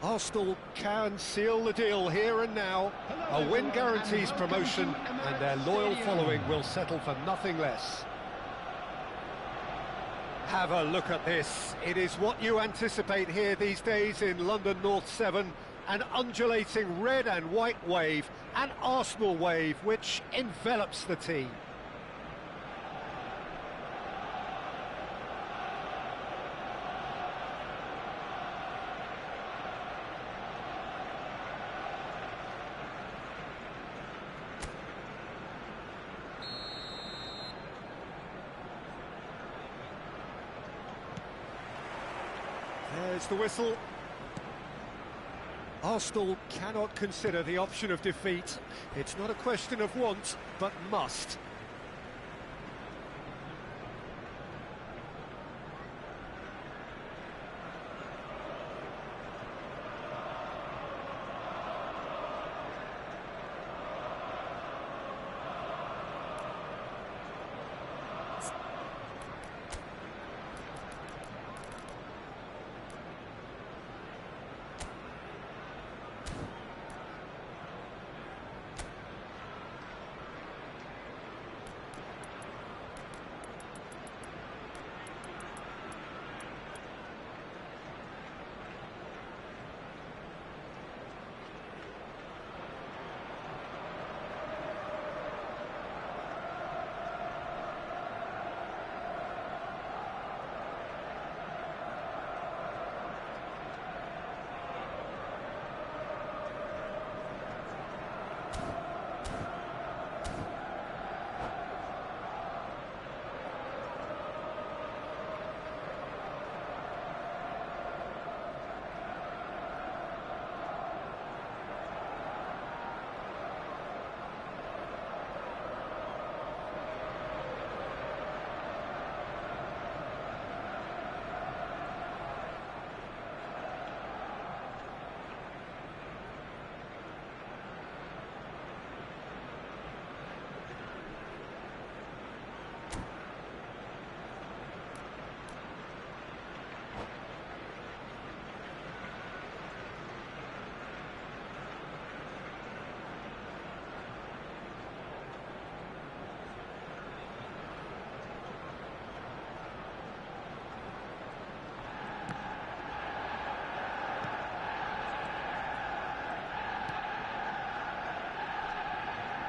Arsenal can seal the deal here and now. A win guarantees promotion, and their loyal following will settle for nothing less. Have a look at this. It is what you anticipate here these days in London North 7. An undulating red and white wave, an Arsenal wave which envelops the team. There's the whistle. Arsenal cannot consider the option of defeat. It's not a question of want, but must.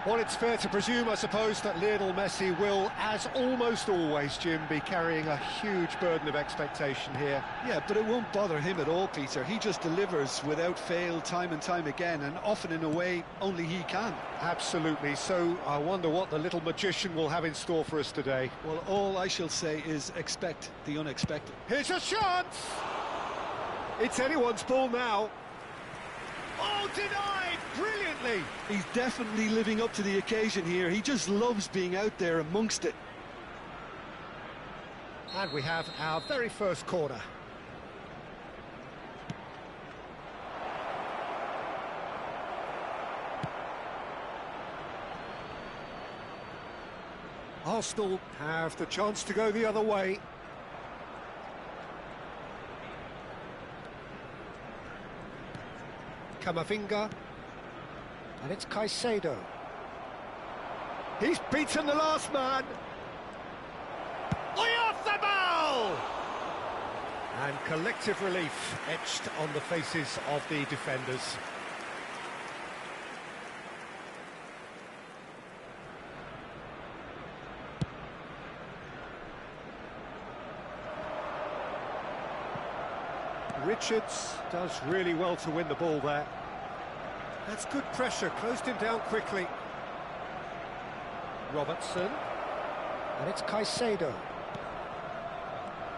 Well, it's fair to presume, I suppose, that Lionel Messi will, as almost always, Jim, be carrying a huge burden of expectation here. Yeah, but it won't bother him at all, Peter. He just delivers without fail time and time again, and often in a way only he can. Absolutely. So I wonder what the little magician will have in store for us today. Well, all I shall say is expect the unexpected. Here's a chance! It's anyone's ball now. Oh, denied! Brilliantly! He's definitely living up to the occasion here. He just loves being out there amongst it. And we have our very first corner. Arsenal have the chance to go the other way. Camavinga, and it's Caicedo. He's beaten the last man. Oyarzabal! And collective relief etched on the faces of the defenders. Richards does really well to win the ball there. That's good pressure, closed him down quickly. Robertson, and it's Caicedo.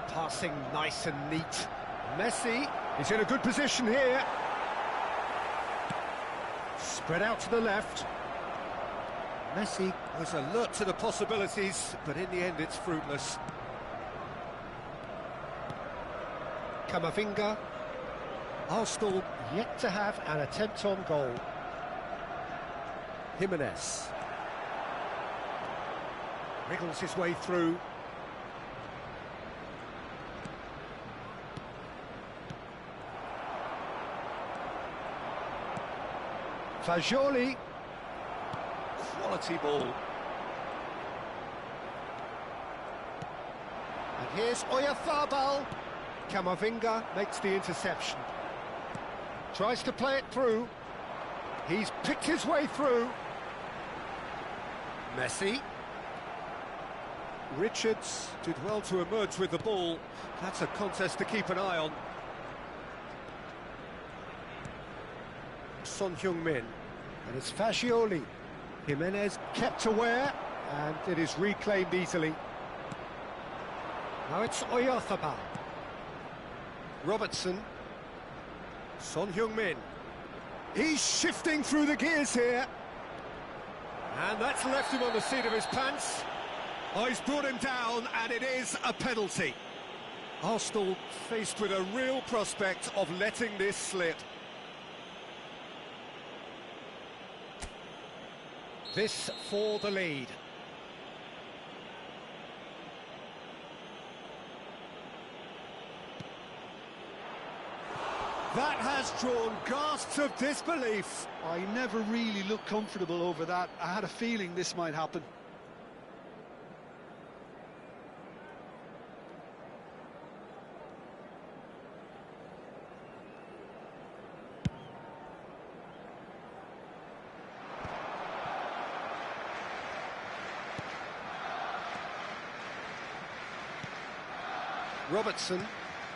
Passing nice and neat. Messi is in a good position here. Spread out to the left. Messi was alert to the possibilities, but in the end it's fruitless. Camavinga. Arsenal yet to have an attempt on goal. Jimenez wriggles his way through. Fagioli. Quality ball. And here's Oyarzabal. Camavinga makes the interception. Tries to play it through. He's picked his way through. Messi. Richards did well to emerge with the ball. That's a contest to keep an eye on. Son Heung-min. And it's Fagioli. Jimenez kept aware, and it is reclaimed easily. Now it's Oyarzabal. Robertson. Son Heung-min. He's shifting through the gears here. And that's left him on the seat of his pants. Oh, he's brought him down, and it is a penalty. Arsenal faced with a real prospect of letting this slip. This for the lead. That has drawn gasps of disbelief. I never really looked comfortable over that. I had a feeling this might happen. Robertson,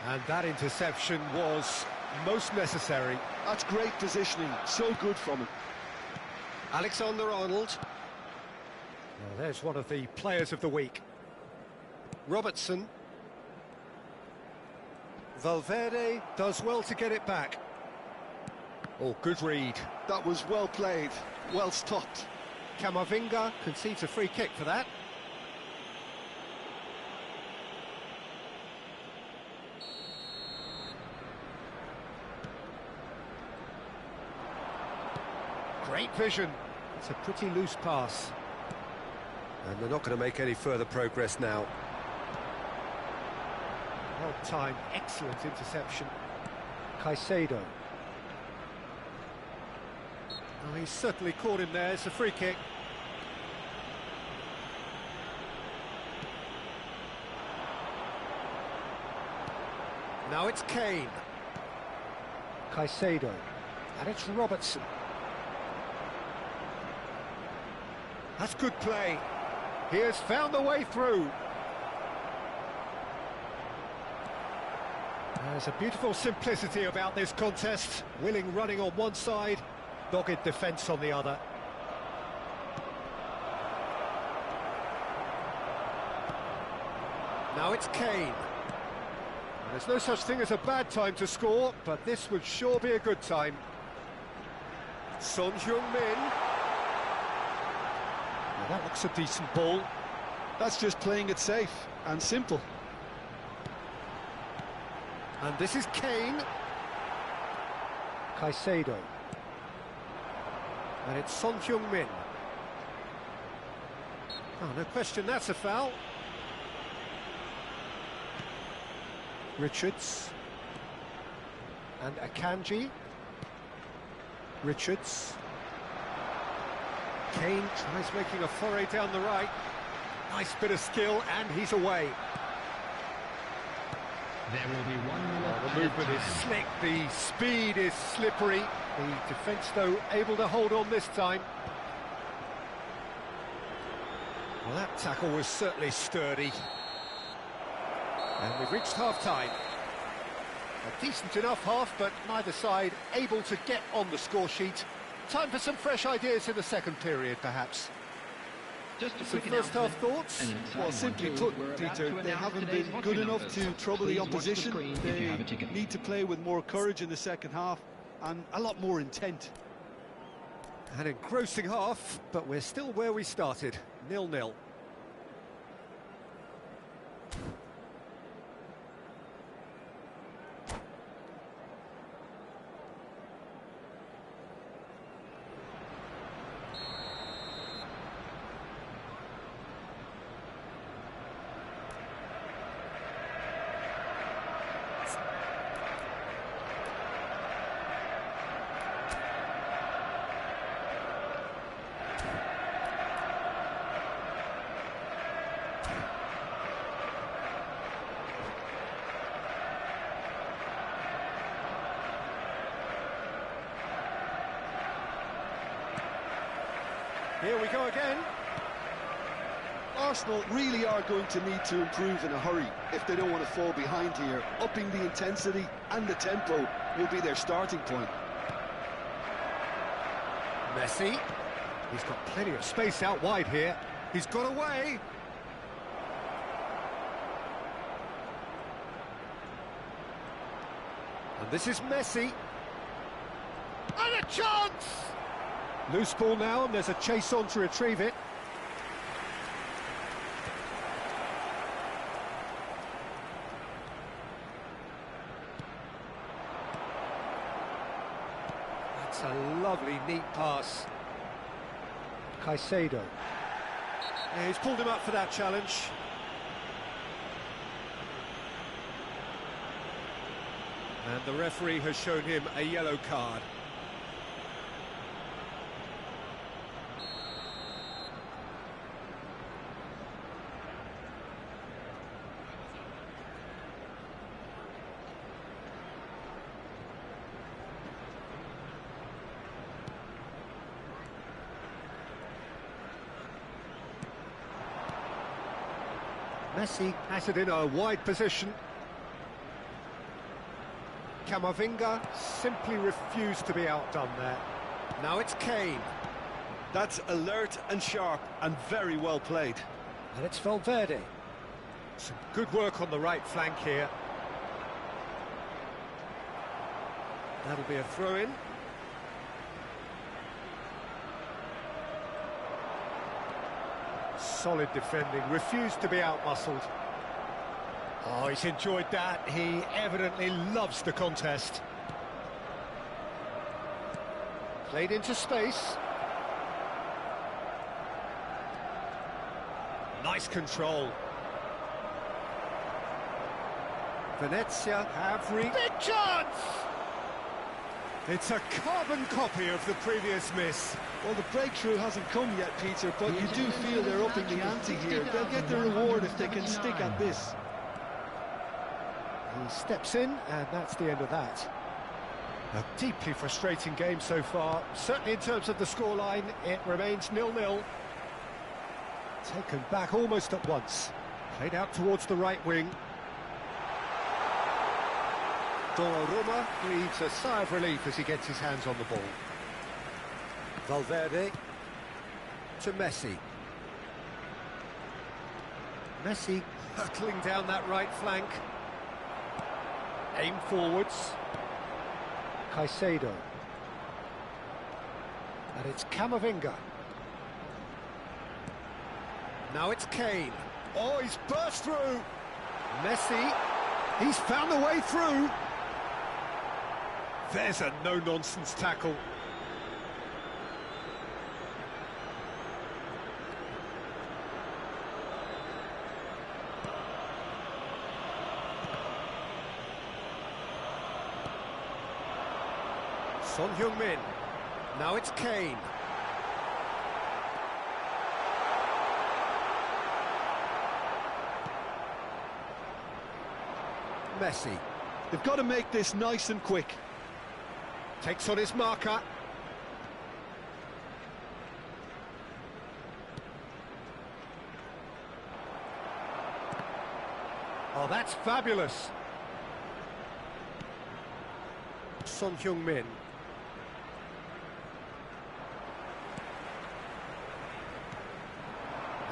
and that interception was most necessary. That's great positioning, so good from him. Alexander-Arnold. Well, there's one of the players of the week. Robertson. Valverde does well to get it back. Oh, good read. That was well played, well stopped. Camavinga concedes a free kick for that. Great vision. It's a pretty loose pass. And they're not going to make any further progress now. Well timed, excellent interception. Caicedo. Oh, he's certainly caught him there. It's a free kick. Now it's Kane. Caicedo. And it's Robertson. That's good play. He has found the way through. There's a beautiful simplicity about this contest. Willing running on one side, dogged defence on the other. Now it's Kane. There's no such thing as a bad time to score, but this would sure be a good time. Son Heung-min. That looks a decent ball. That's just playing it safe and simple. And this is Kane. Caicedo. And it's Son Heung-min. Oh, no question, that's a foul. Richards. And Akanji. Richards. Kane tries making a foray down the right. Nice bit of skill, and he's away. There will be one more. The movement is slick, the speed is slippery. The defence, though, able to hold on this time. Well, that tackle was certainly sturdy. And we've reached half-time. A decent enough half, but neither side able to get on the score sheet. Time for some fresh ideas in the second period, perhaps. Just a Some quick first-half announcement. thoughts? An exciting Well, one, simply too. put, We're about Peter, to they announce haven't today's been watching good enough numbers. to trouble the Please watch the opposition. screen if you have a ticket. They need to play with more courage in the second half and a lot more intent. An engrossing half, but we're still where we started, 0-0. Here we go again. Arsenal really are going to need to improve in a hurry if they don't want to fall behind here. Upping the intensity and the tempo will be their starting point. Messi. He's got plenty of space out wide here. He's got away. And this is Messi. And a chance! Loose ball now, and there's a chase on to retrieve it. That's a lovely, neat pass. Caicedo. Yeah, he's pulled him up for that challenge. And the referee has shown him a yellow card. Messi has it in a wide position. Camavinga simply refused to be outdone there. Now it's Kane. That's alert and sharp and very well played. And it's Valverde. Some good work on the right flank here. That'll be a throw-in. Solid defending, refused to be out-muscled. Oh, he's enjoyed that. He evidently loves the contest. Played into space. Nice control. Venezia have reached... Big chance! It's a carbon copy of the previous miss. Well, the breakthrough hasn't come yet, Peter, but you do feel they're upping the ante here. They'll get the reward if they can stick at this. He steps in, and that's the end of that. A deeply frustrating game so far. Certainly in terms of the scoreline, it remains 0-0. Taken back almost at once. Played out towards the right wing. Donnarumma breathes a sigh of relief as he gets his hands on the ball. Valverde to Messi. Messi hurtling down that right flank. Aim forwards. Caicedo. And it's Camavinga. Now it's Kane. Oh, he's burst through. Messi, he's found a way through. There's a no-nonsense tackle. Son Heung-min. Now it's Kane. Messi. They've got to make this nice and quick. Takes on his marker. Oh, that's fabulous. Son Heung-min.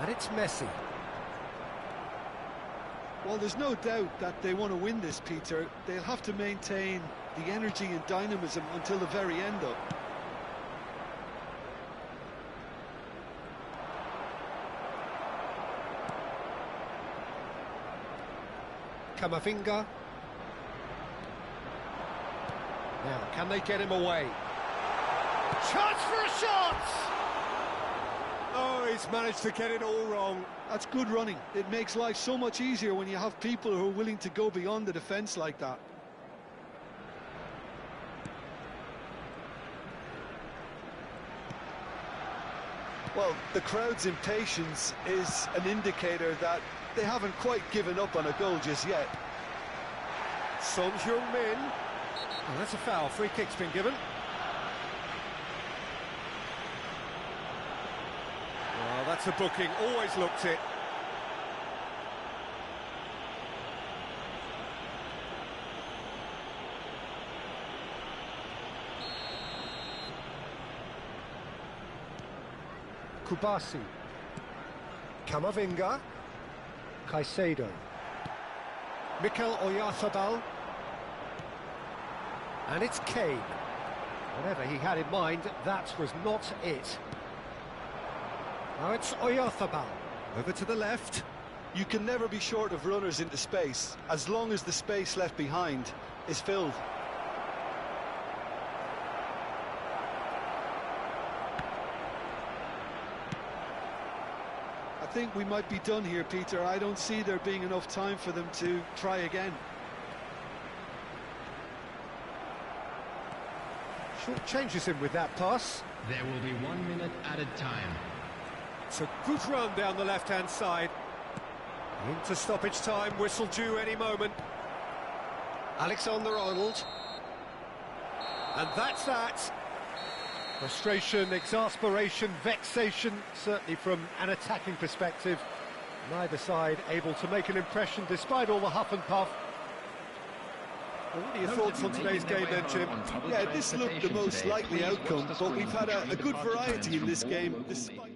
And it's Messi. Well, there's no doubt that they want to win this, Peter. They'll have to maintain the energy and dynamism until the very end, though. Camavinga. Now, can they get him away? Chance for a shot! Oh, he's managed to get it all wrong. That's good running. It makes life so much easier when you have people who are willing to go beyond the defence like that. Well, the crowd's impatience is an indicator that they haven't quite given up on a goal just yet. Son Heung-min. Oh, that's a foul. Free kick's been given. That's a booking, always looked it. Kubasi, Camavinga, Caicedo, Mikel Oyarzabal, and it's Kane. Whatever he had in mind, that was not it. Now it's Oyarzabal, over to the left. You can never be short of runners into space, as long as the space left behind is filled. I think we might be done here, Peter. I don't see there being enough time for them to try again. Short changes him with that pass. There will be 1 minute added time. It's a good run down the left-hand side. Into stoppage time, whistle due any moment. Alexander-Arnold. And that's that. Frustration, exasperation, vexation, certainly from an attacking perspective. Neither side able to make an impression despite all the huff and puff. What are your thoughts on today's game then, Jim? Yeah, this looked the most likely outcome, but we've had a good variety in this game, despite...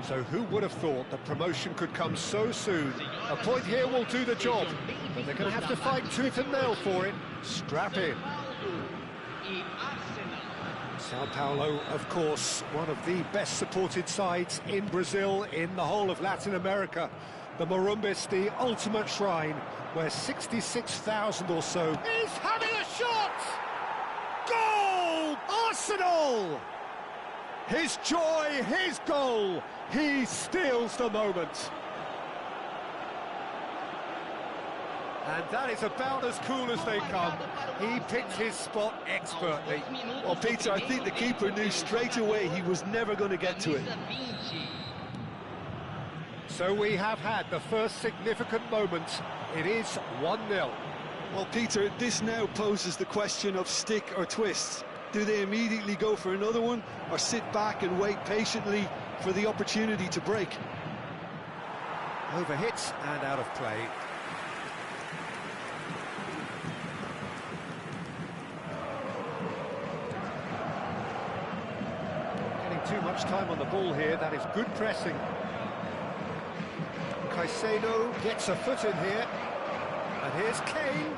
So who would have thought that promotion could come so soon? A point here will do the job, but they're going to have to fight tooth and nail for it. Strap in. Sao Paulo, of course, one of the best supported sides in Brazil, in the whole of Latin America. The Morumbis, the ultimate shrine, where 66,000 or so is having a shot! Goal! Arsenal! His joy, his goal, he steals the moment. And that is about as cool as they come. He picked his spot expertly. Well, Peter, I think the keeper knew straight away he was never going to get to it. So we have had the first significant moment. It is 1-0. Well, Peter, this now poses the question of stick or twist. Do they immediately go for another one, or sit back and wait patiently for the opportunity to break? Overhit and out of play. Getting too much time on the ball here. That is good pressing. Caicedo gets a foot in here. And here's Kane.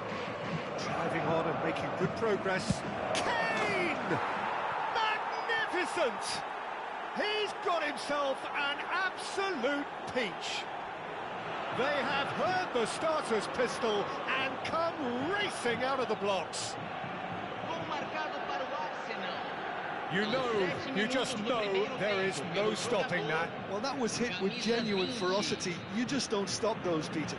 Driving on and making good progress. Kane! Magnificent! He's got himself an absolute peach. They have heard the starter's pistol and come racing out of the blocks. You just know there is no stopping that. Well, that was hit with genuine ferocity. You just don't stop those, Peter.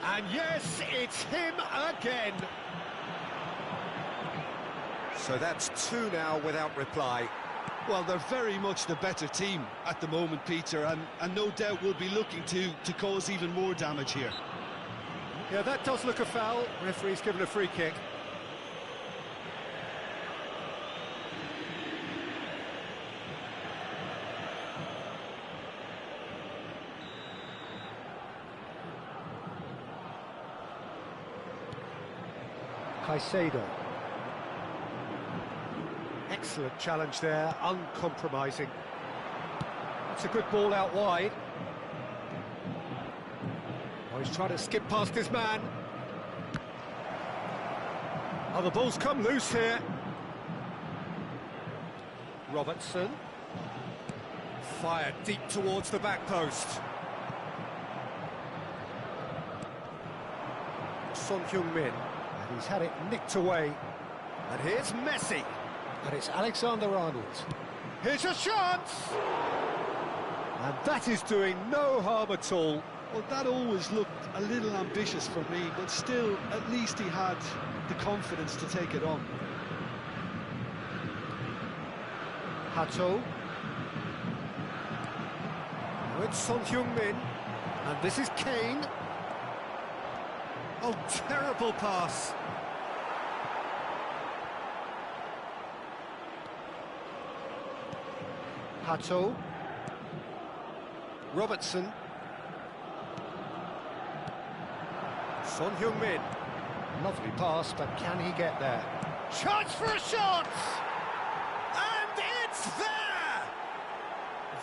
And yes, it's him again. So that's two now without reply. Well, they're very much the better team at the moment, Peter, and no doubt will be looking to cause even more damage here. Yeah, that does look a foul. Referee's given a free kick. Caicedo. Excellent challenge there, uncompromising. That's a good ball out wide. Oh, he's trying to skip past his man. Oh, the ball's come loose here. Robertson. Fired deep towards the back post. Son Heung-min. And he's had it nicked away. And here's Messi. And it's Alexander-Arnold. Here's a chance! And that is doing no harm at all. Well, that always looked a little ambitious for me, but still, at least he had the confidence to take it on. Hato. Now it's Son Heung-min. And this is Kane. Oh, terrible pass. Hato. Robertson. Son Heung-min. Lovely pass, but can he get there? Chance for a shot! And it's there!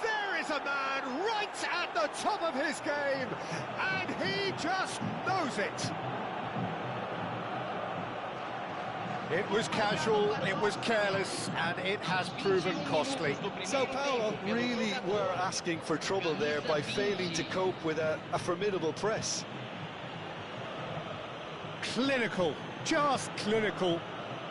There is a man right at the top of his game, and he just knows it. It was casual, it was careless, and it has proven costly. Sao Paulo really were asking for trouble there by failing to cope with a formidable press. Clinical, just clinical.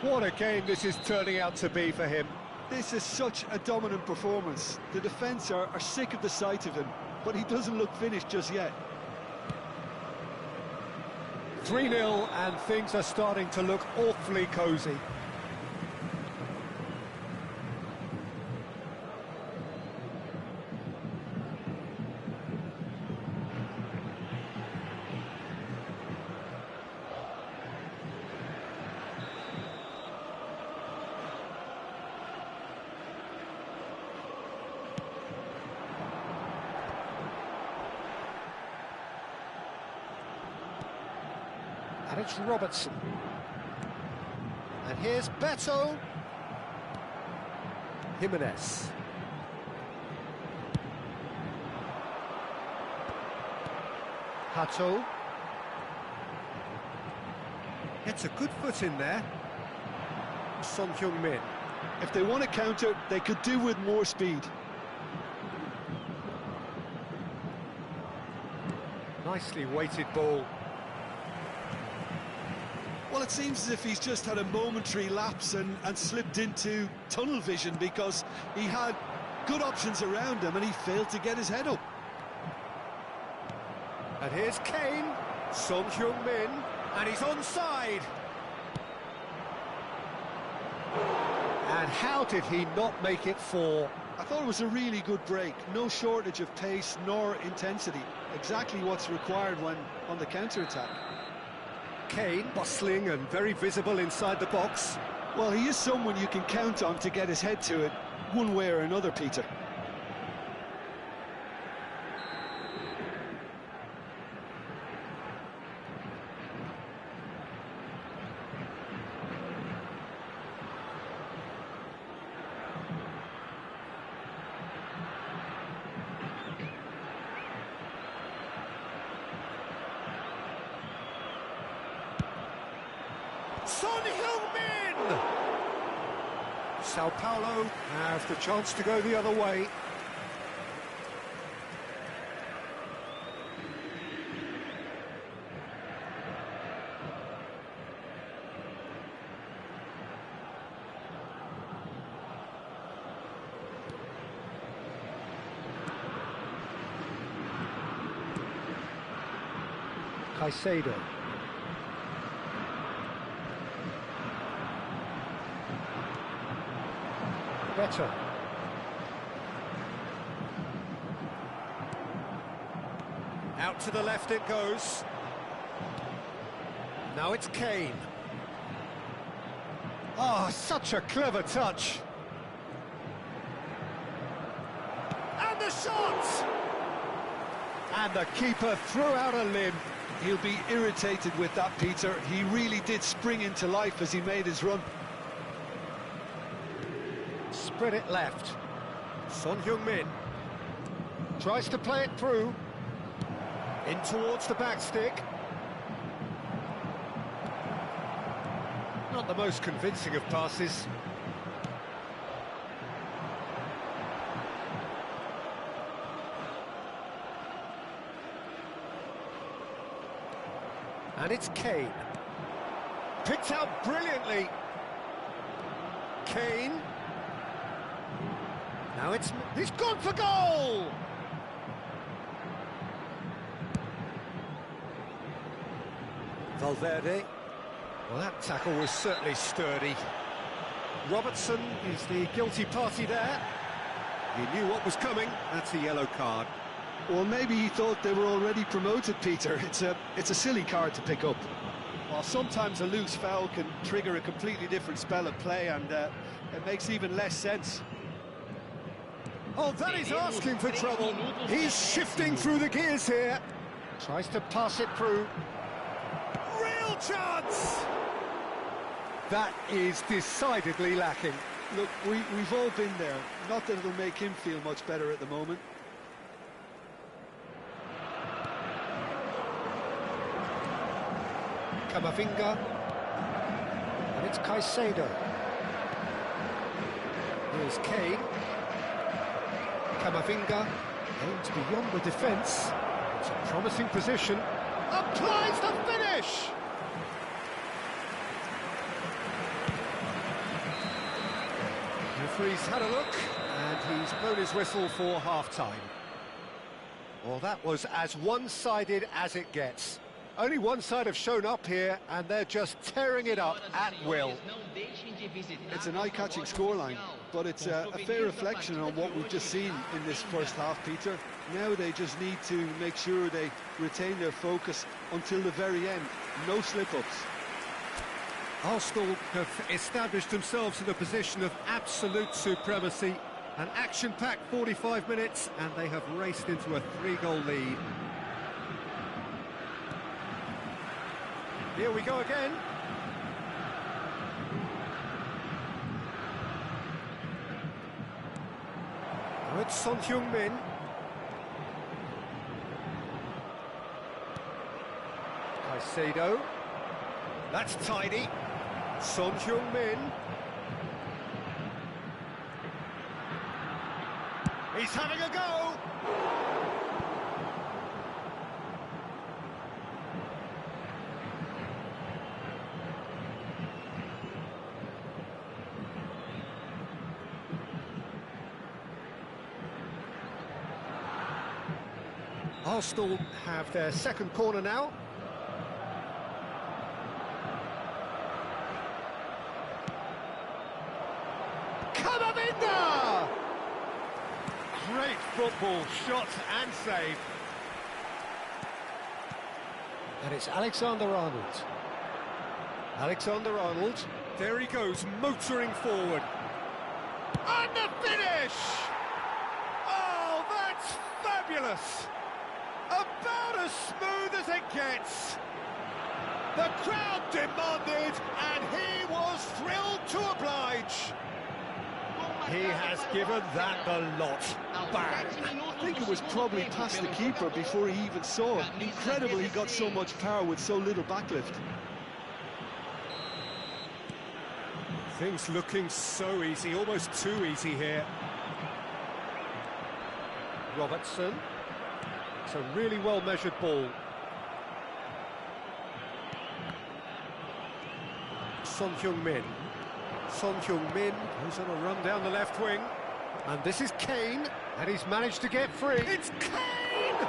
What a game this is turning out to be for him. This is such a dominant performance. The defence are sick of the sight of him, but he doesn't look finished just yet. 3-0 and things are starting to look awfully cosy. And it's Robertson. And here's Beto. Jimenez. Hato. Gets a good foot in there. Son Heung-min. If they want to counter, they could do with more speed. Nicely weighted ball. Well, it seems as if he's just had a momentary lapse and slipped into tunnel vision, because he had good options around him and he failed to get his head up. And here's Kane, Son Heung-min, and he's onside. And how did he not make it 4? I thought it was a really good break. No shortage of pace nor intensity. Exactly what's required when on the counter-attack. Kane, bustling and very visible inside the box. Well, he is someone you can count on to get his head to it, one way or another, Peter. Son Heung-min! Sao Paulo have the chance to go the other way. Caicedo. Better. Out to the left it goes. Now it's Kane. Oh, such a clever touch. And the shot! And the keeper threw out a limb. He'll be irritated with that, Peter. He really did spring into life as he made his run. Spread it left. Son Heung-min tries to play it through. In towards the back stick. Not the most convincing of passes. And it's Kane. Picked out brilliantly. Kane. Now he's gone for goal! Valverde. Well, that tackle was certainly sturdy. Robertson is the guilty party there. He knew what was coming. That's a yellow card. Well, maybe he thought they were already promoted, Peter. It's a silly card to pick up. Well, sometimes a loose foul can trigger a completely different spell of play, and it makes even less sense. Oh, that is asking for trouble. He's shifting through the gears here. Tries to pass it through. Real chance! That is decidedly lacking. Look, we've all been there. Not that it'll make him feel much better at the moment. Camavinga. And it's Caicedo. Here's Kane. Camavinga aims beyond the defence. It's a promising position. Applies the finish! Referee's had a look, and he's blown his whistle for half-time. Well, that was as one-sided as it gets. Only one side have shown up here, and they're just tearing it up at will. It's an eye-catching scoreline, but it's a fair reflection on what we've just seen in this first half, Peter. Now they just need to make sure they retain their focus until the very end. No slip-ups. Arsenal have established themselves in a position of absolute supremacy. An action-packed 45 minutes, and they have raced into a 3-goal lead. Here we go again. Oh, it's Son Heung-min. Caicedo. That's tidy. Son Heung-min. He's having a go. Arsenal have their second corner now. Camavinga! Great football, shot and save. And it's Alexander-Arnold. Alexander-Arnold, there he goes, motoring forward. And the finish! Oh, that's fabulous! About as smooth as it gets. The crowd demanded, and he was thrilled to oblige. He has given that the lot. Bang! I think it was probably past the keeper before he even saw it. Incredible he got so much power with so little backlift. Things looking so easy, almost too easy here. Robertson. It's a really well-measured ball. Son Heung-min. Son Heung-min goes on a run down the left wing. And this is Kane, and he's managed to get free. It's Kane!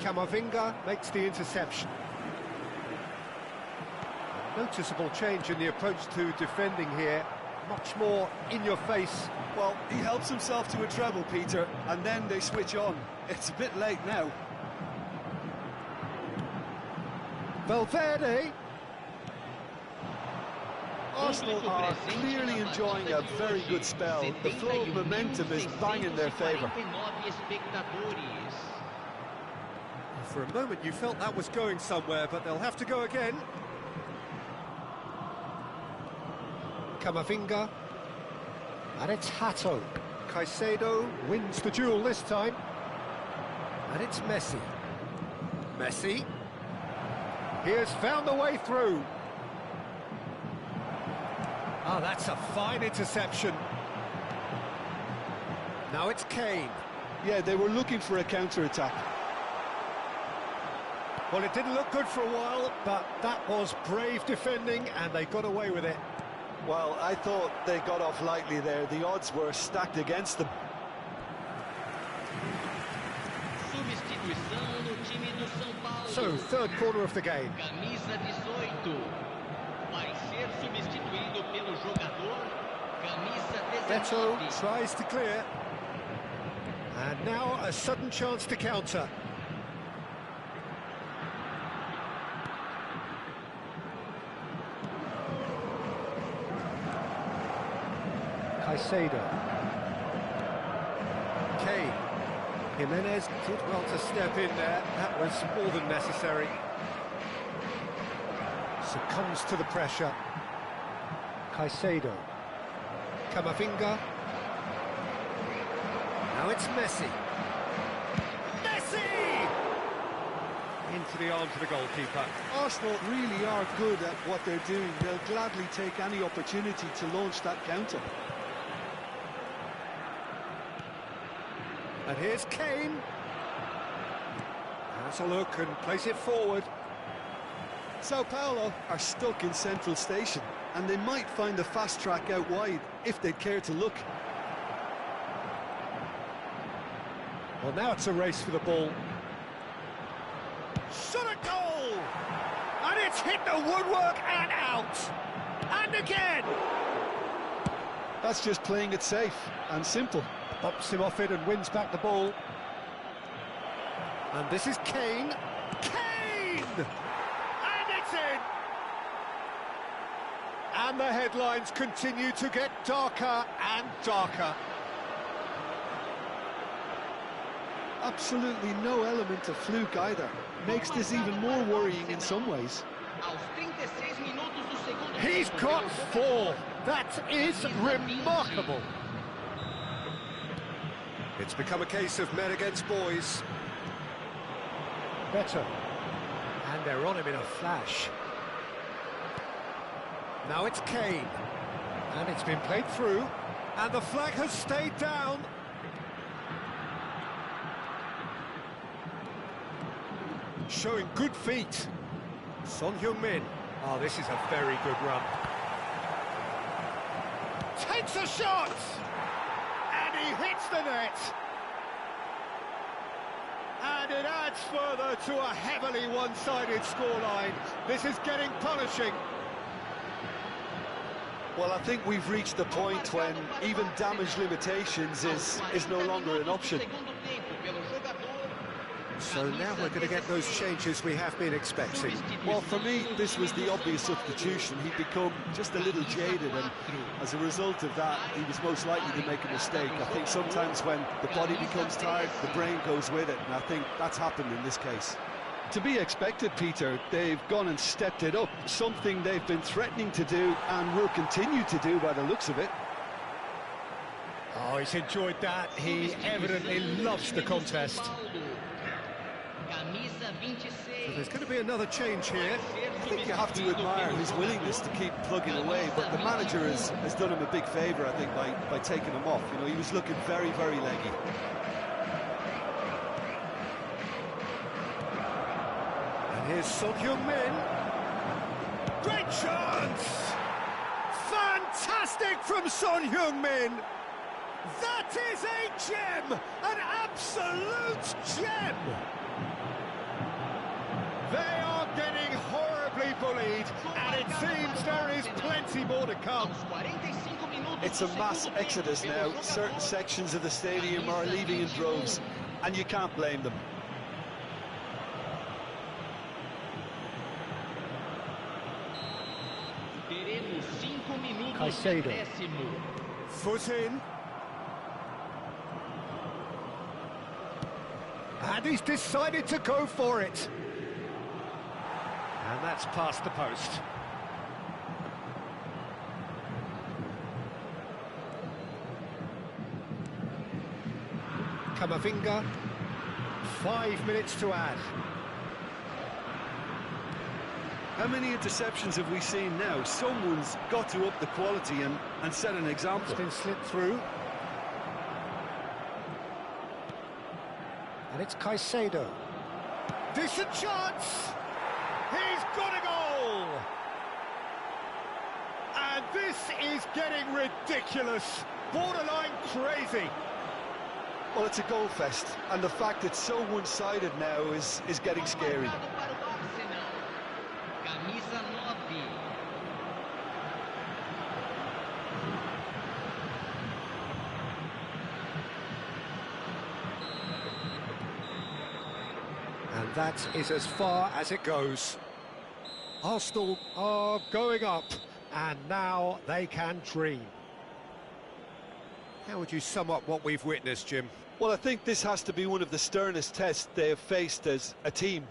Camavinga makes the interception. Noticeable change in the approach to defending here. Much more in your face. Well, he helps himself to a treble, Peter, and then they switch on. It's a bit late now. Valverde. Arsenal are clearly enjoying a very good spell. The flow of momentum is bang in their favour. For a moment you felt that was going somewhere, but they'll have to go again. Camavinga. And it's Hato. Caicedo wins the duel this time. And it's Messi. Messi. He has found the way through. Ah, that's a fine interception. Now it's Kane. Yeah, they were looking for a counter-attack. Well, it didn't look good for a while, but that was brave defending, and they got away with it. Well, I thought they got off lightly there. The odds were stacked against them. So, third quarter of the game. Camisa 18. Vai ser substituído pelo jogador camisa 19. Beto tries to clear. And now a sudden chance to counter. Caicedo. Kane. Jimenez did well to step in there. That was more than necessary. Succumbs to the pressure. Caicedo. Camavinga. Now it's Messi. Messi! Into the arms of the goalkeeper. Arsenal really are good at what they're doing. They'll gladly take any opportunity to launch that counter. And here's Kane. Has a look and plays it forward. Sao Paulo are stuck in Central Station, and they might find a fast track out wide if they'd care to look. Well, now it's a race for the ball. Shot a goal! And it's hit the woodwork and out! And again! That's just playing it safe and simple. Bumps him off it and wins back the ball. And this is Kane. Kane! And it's in! And the headlines continue to get darker and darker. Absolutely no element of fluke either. Makes this even more worrying in some ways. He's got 4. That is remarkable. It's become a case of men against boys. Better. And they're on him in a flash. Now it's Kane. And it's been played through. And the flag has stayed down. Showing good feet. Son Heung-min. Oh, this is a very good run. Takes a shot! And he hits the net. And it adds further to a heavily one-sided scoreline. This is getting punishing. Well, I think we've reached the point when even damage limitations is no longer an option. So now we're going to get those changes we have been expecting. Well, for me, this was the obvious substitution. He'd become just a little jaded, and as a result of that, he was most likely to make a mistake. I think sometimes when the body becomes tired, the brain goes with it, and I think that's happened in this case. To be expected, Peter. They've gone and stepped it up, something they've been threatening to do and will continue to do by the looks of it. Oh, he's enjoyed that. He evidently loves the contest. So there's going to be another change here. I think you have to admire his willingness to keep plugging away, but the manager has done him a big favour, I think, by taking him off. You know, he was looking very, very leggy. And here's Son Heung-min. Great chance! Fantastic from Son Heung-min! That is a gem! An absolute gem! seems there is plenty more to come. Aos 45 minutos It's do a mass segundo tempo, exodus pelo now. jogador, Certain sections of the stadium are leaving in droves, and you can't blame them. Teremos 5 minutos de Caicedo. acréscimo. Foot in. And he's decided to go for it. And that's past the post. Camavinga. 5 minutes to add. How many interceptions have we seen now? Someone's got to up the quality and set an example. It's been slipped through. And it's Caicedo. Decent chance! He's got a goal! And this is getting ridiculous. Borderline crazy. Well, it's a goal fest, and the fact it's so one-sided now is getting scary. Marcado para o Arsenal. Camisa 9. And that is as far as it goes. Arsenal are going up, and now they can dream. How would you sum up what we've witnessed, Jim? Well, I think this has to be one of the sternest tests they have faced as a team.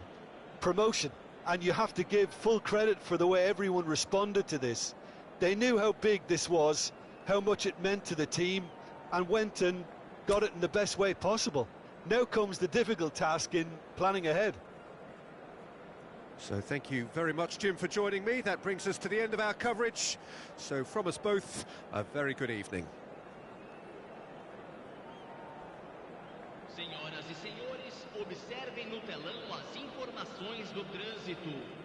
Promotion. And you have to give full credit for the way everyone responded to this. They knew how big this was, how much it meant to the team, and went and got it in the best way possible. Now comes the difficult task in planning ahead. So thank you very much, Jim, for joining me. That brings us to the end of our coverage. So from us both, a very good evening. Senhoras e senhores, observem no telão as informações do trânsito.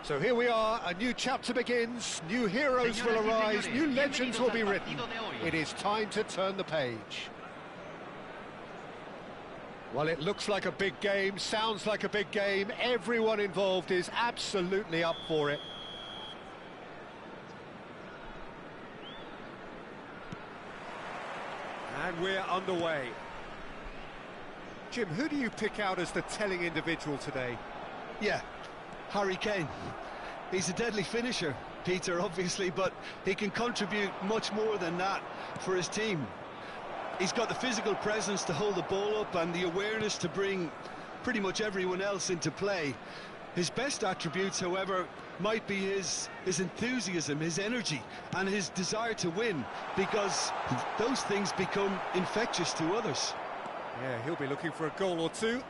So here we are, a new chapter begins, new heroes will arise, new legends will be written. It is time to turn the page. Well, it looks like a big game, sounds like a big game, everyone involved is absolutely up for it. And we're underway. Jim, who do you pick out as the telling individual today? Yeah, Harry Kane. He's a deadly finisher, Peter, obviously, but he can contribute much more than that for his team. He's got the physical presence to hold the ball up and the awareness to bring pretty much everyone else into play. His best attributes, however, might be his enthusiasm, his energy, and his desire to win, because those things become infectious to others. Yeah, he'll be looking for a goal or two.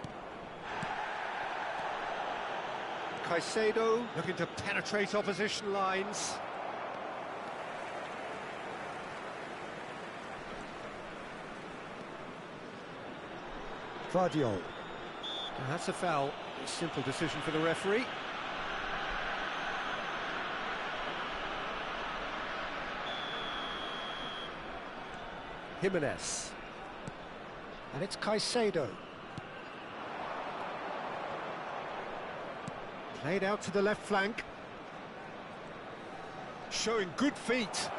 Caicedo looking to penetrate opposition lines. Vardiol. And that's a foul. Simple decision for the referee. Jimenez. And it's Caicedo. Played out to the left flank. Showing good feet.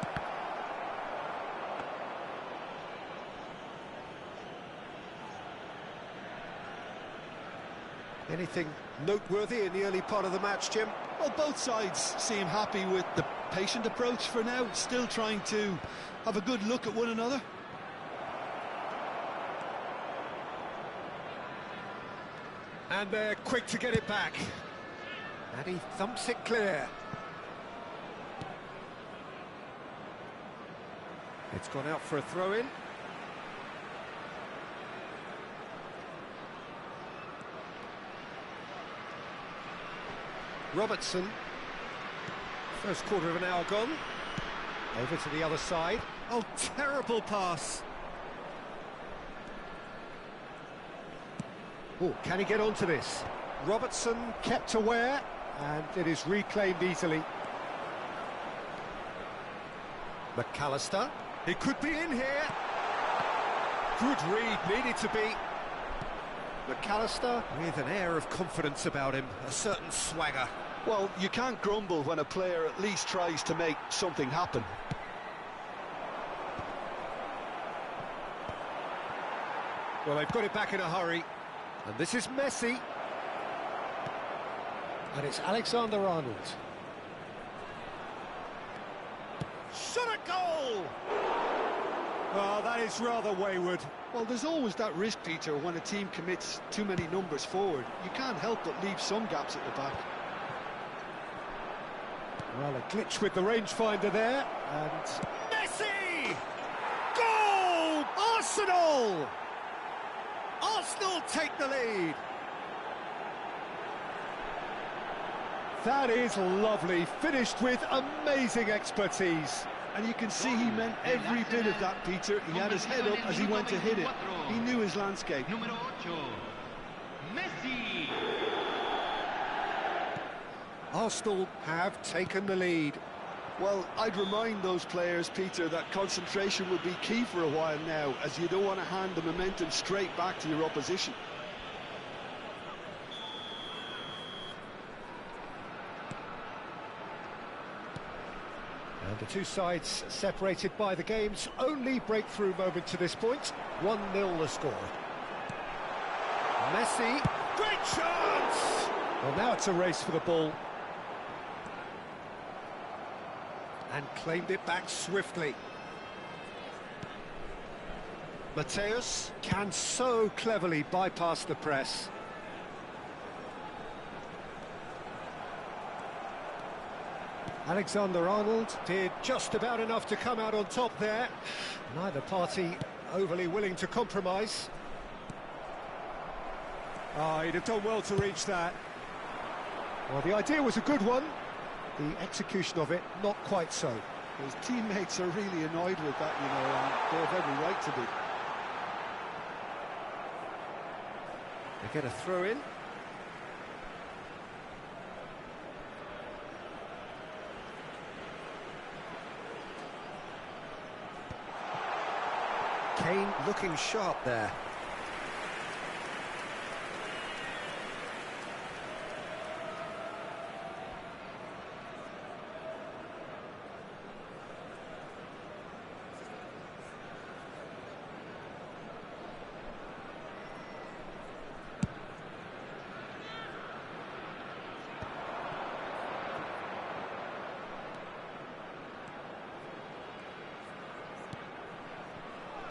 Anything noteworthy in the early part of the match, Jim? Well, both sides seem happy with the patient approach for now, still trying to have a good look at one another. And they're quick to get it back. And he thumps it clear. It's gone out for a throw-in. Robertson. First quarter of an hour gone. Over to the other side. Oh, terrible pass. Oh, can he get onto this? Robertson kept aware, and it is reclaimed easily. McAllister. He could be in here. Good read, needed to be. McAllister with an air of confidence about him, a certain swagger. Well, you can't grumble when a player at least tries to make something happen. Well, they've got it back in a hurry. And this is Messi. And it's Alexander-Arnold. Shot a goal! Oh, that is rather wayward. Well, there's always that risk, Peter, when a team commits too many numbers forward. You can't help but leave some gaps at the back. Well, a glitch with the rangefinder there, and Messi! Goal! Arsenal! Arsenal take the lead. That is lovely, finished with amazing expertise. And you can see he meant every bit of that, Peter. He had his head up as he went to hit it. He knew his landscape. Número 8, Messi. Arsenal have taken the lead. Well, I'd remind those players, Peter, that concentration will be key for a while now, as you don't want to hand the momentum straight back to your opposition. And the two sides separated by the game's only breakthrough moment to this point. 1-0 the score. Messi, great chance! Well, now it's a race for the ball. And claimed it back swiftly. Mateus can so cleverly bypass the press. Alexander-Arnold did just about enough to come out on top there. Neither party overly willing to compromise. Oh, he'd have done well to reach that. Well, the idea was a good one. The execution of it, not quite so. His teammates are really annoyed with that, you know, and they have every right to be. They get a throw in. Kane looking sharp there.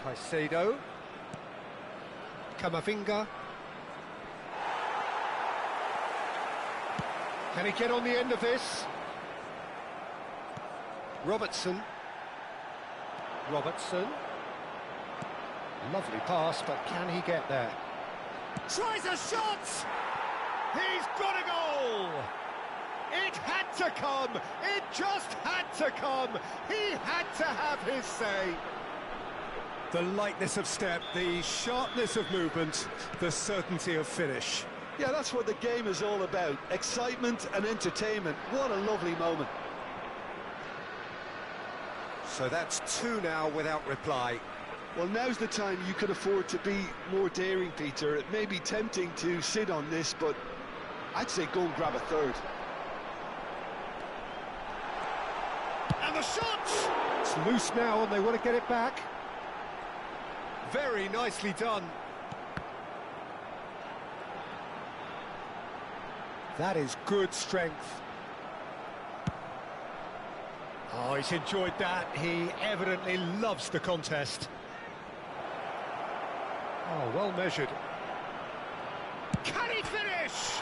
Caicedo. Camavinga. Can he get on the end of this? Robertson. Lovely pass, but can he get there? Tries a shot! He's got a goal! It had to come! It just had to come! He had to have his say! The lightness of step, the sharpness of movement, the certainty of finish. Yeah, that's what the game is all about. Excitement and entertainment. What a lovely moment. So that's 2 now without reply. Well, now's the time you could afford to be more daring, Peter. It may be tempting to sit on this, but I'd say go and grab a third. And the shot! It's loose now and they want to get it back. Very nicely done. That is good strength. Oh, he's enjoyed that. He evidently loves the contest. Oh, well measured. Can he finish?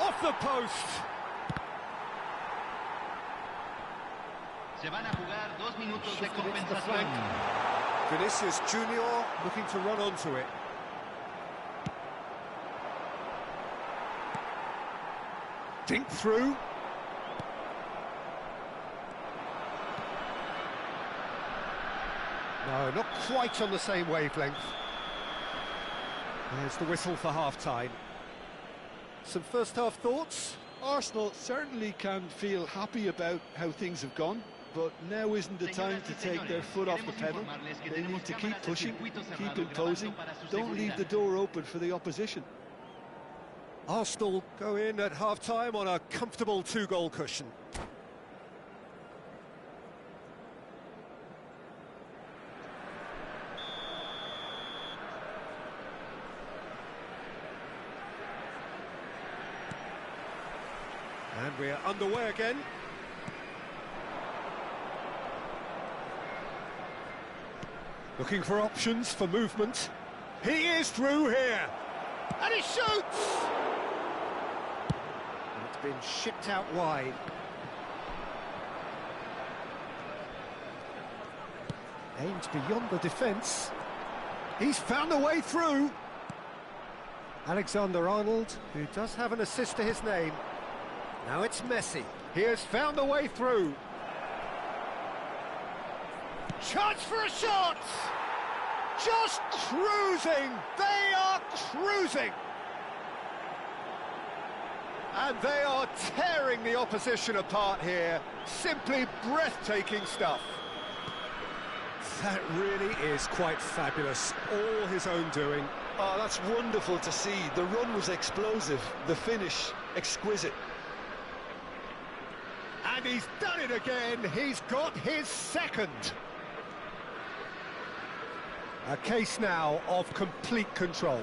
Off the post. Se van a jugar 2 minutos de compensación. Vinicius Junior looking to run onto it. Dink through. No, not quite on the same wavelength. There's the whistle for half-time. Some first-half thoughts? Arsenal certainly can feel happy about how things have gone, but now isn't the time to take their foot off the pedal. They need to keep pushing, keep imposing, don't leave the door open for the opposition. Arsenal go in at half-time on a comfortable 2-goal cushion. And we're underway again. Looking for options for movement. He is through here. And he shoots! And it's been shipped out wide. Aims beyond the defence. He's found a way through. Alexander-Arnold, who does have an assist to his name. Now it's Messi. He has found a way through. Chance for a shot! Just cruising! They are cruising! And they are tearing the opposition apart here. Simply breathtaking stuff. That really is quite fabulous. All his own doing. Oh, that's wonderful to see. The run was explosive, the finish exquisite. And he's done it again. He's got his second. A case now of complete control.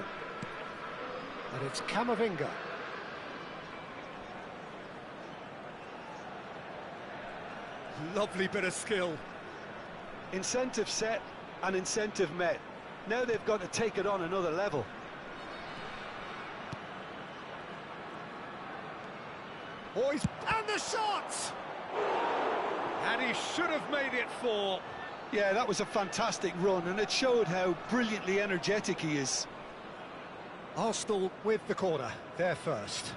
And it's Camavinga. Lovely bit of skill. Incentive set and incentive met. Now they've got to take it on another level. Boys, and the shot! And he should have made it 4. Yeah, that was a fantastic run, and it showed how brilliantly energetic he is. Arsenal with the corner, they're first.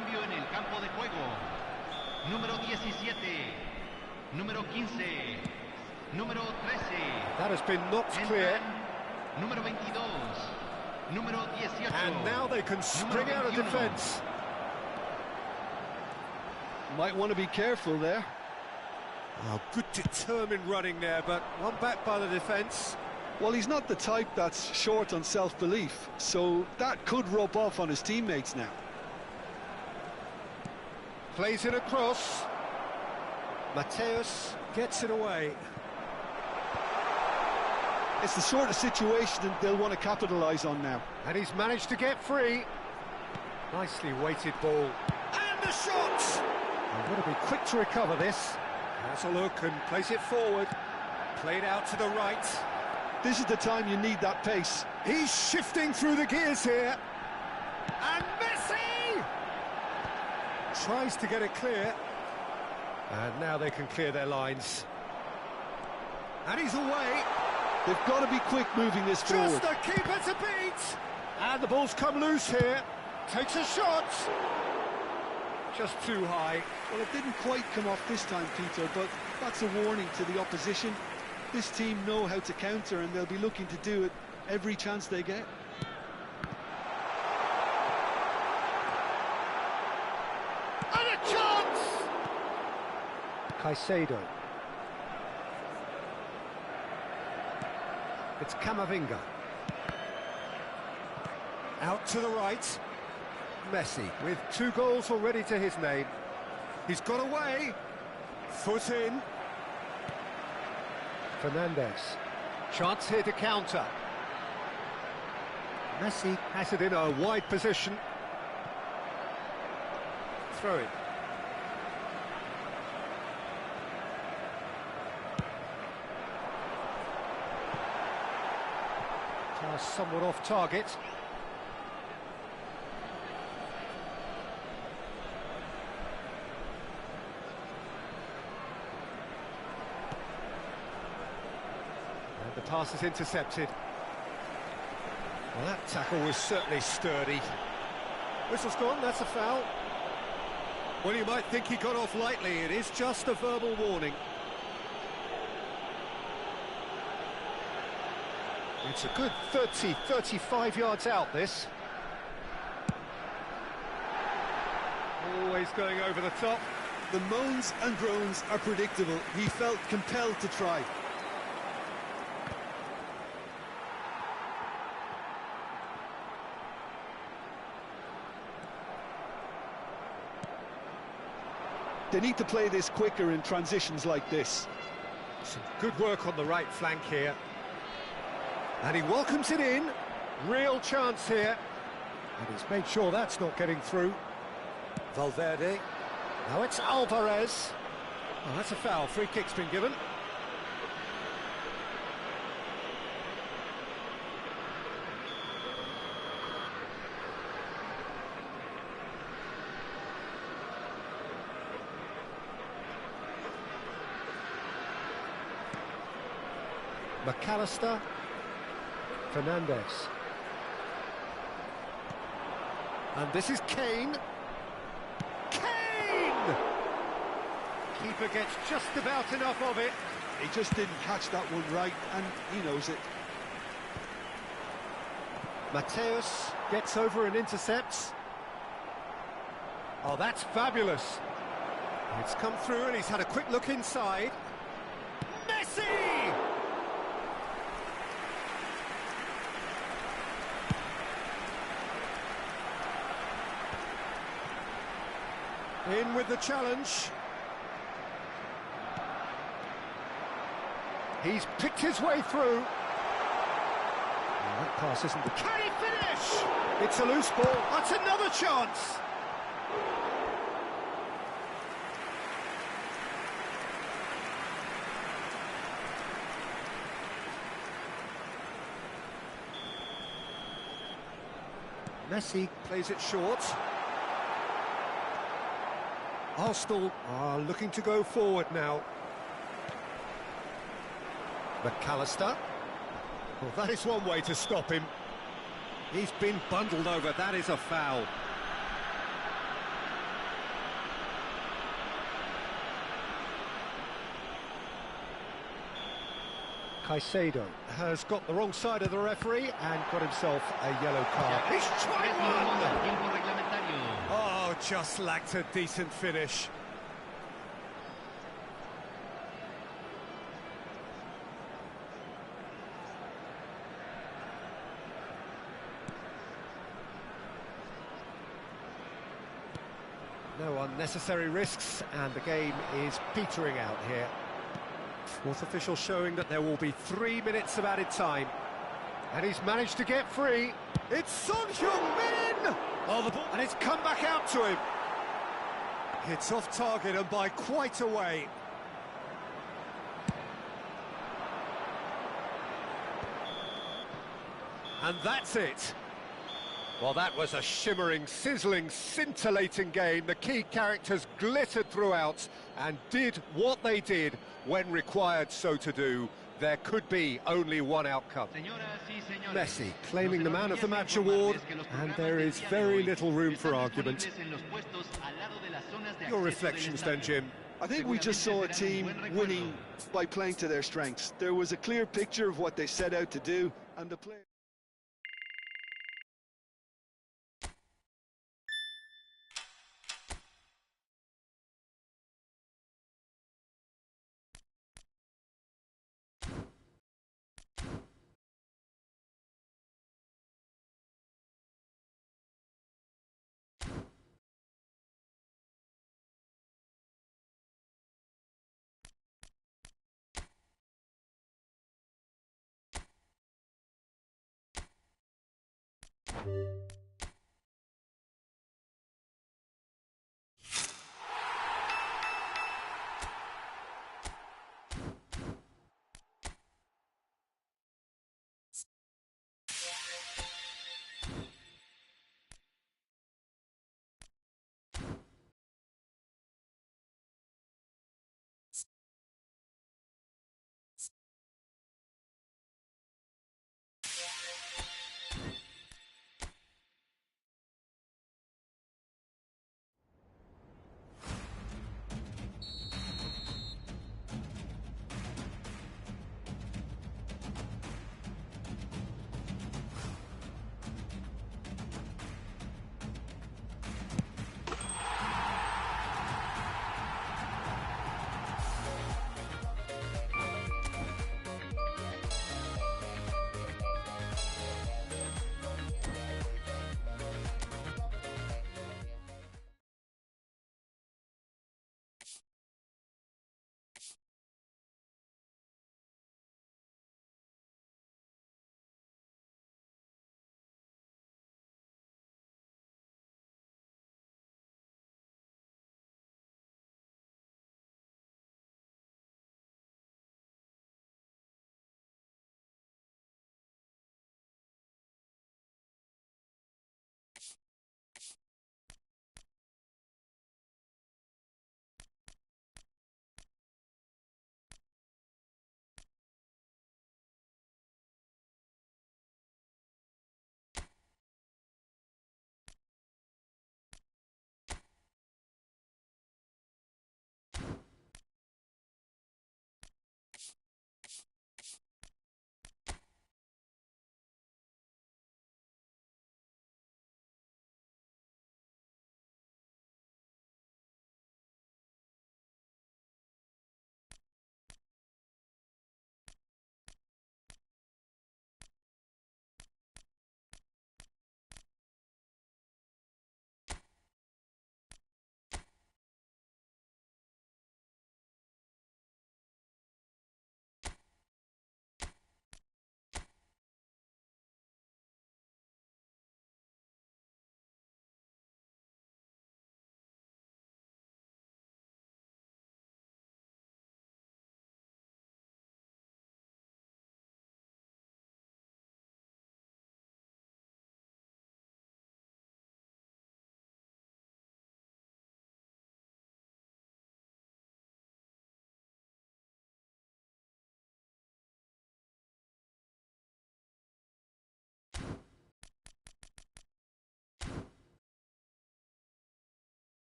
cambio en el campo de juego. Número 17, número 15, número 13. That has been knocked clear. Número 22, número 18. And now they can spring out of defence. Might want to be careful there. Oh, good determined running there, but one back by the defence. Well, he's not the type that's short on self-belief, so that could rub off on his teammates now. Plays it across. Mateus gets it away. It's the sort of situation that they'll want to capitalise on now. And he's managed to get free. Nicely weighted ball. And the shot! I've got to be quick to recover this. Has a look and plays it forward. Played out to the right. This is the time you need that pace. He's shifting through the gears here. And Messi! Tries to get it clear. And now they can clear their lines. And he's away. They've got to be quick moving this forward. Just the keeper to beat! And the ball's come loose here. Takes a shot. Just too high. Well, it didn't quite come off this time, Peter, but that's a warning to the opposition. This team know how to counter, and they'll be looking to do it every chance they get. And a chance! Caicedo. It's Camavinga. Out to the right. Messi with 2 goals already to his name. He's got away. Foot in. Fernandes. Chance here to counter. Messi has it in a wide position. Throw it. Pass somewhat off target. And the pass is intercepted. Well, that tackle was certainly sturdy. Whistle's gone, that's a foul. Well, you might think he got off lightly. It is just a verbal warning. It's a good 30, 35 yards out, this. Always going over the top. The moans and groans are predictable. He felt compelled to try. They need to play this quicker in transitions like this. Some good work on the right flank here. And he welcomes it in. Real chance here. And he's made sure that's not getting through. Valverde. Now it's Alvarez. Oh, that's a foul. Free kick's been given. McAllister. Fernandes. And this is Kane. Kane! Keeper gets just about enough of it. He just didn't catch that one right, and he knows it. Mateus gets over and intercepts. Oh, that's fabulous. It's come through and he's had a quick look inside. Messi! In with the challenge. He's picked his way through. That pass isn't the... Can he finish? It's a loose ball. That's another chance. Messi plays it short. Arsenal are looking to go forward now. McAllister. Well, that is one way to stop him. He's been bundled over. That is a foul. Caicedo has got the wrong side of the referee and got himself a yellow card. He's tried one! Oh, just lacked a decent finish. No unnecessary risks, and the game is petering out here. Fourth official showing that there will be 3 minutes of added time. And he's managed to get free. It's Son Heung-min! Oh, the ball, and it's come back out to him. It's off target and by quite a way. And that's it. Well, that was a shimmering, sizzling, scintillating game. The key characters glittered throughout and did what they did when required so to do. There could be only one outcome. Messi claiming the Man of the Match award, and there is very little room for argument. Your reflections then, Jim? I think we just saw a team winning by playing to their strengths. There was a clear picture of what they set out to do, and the players...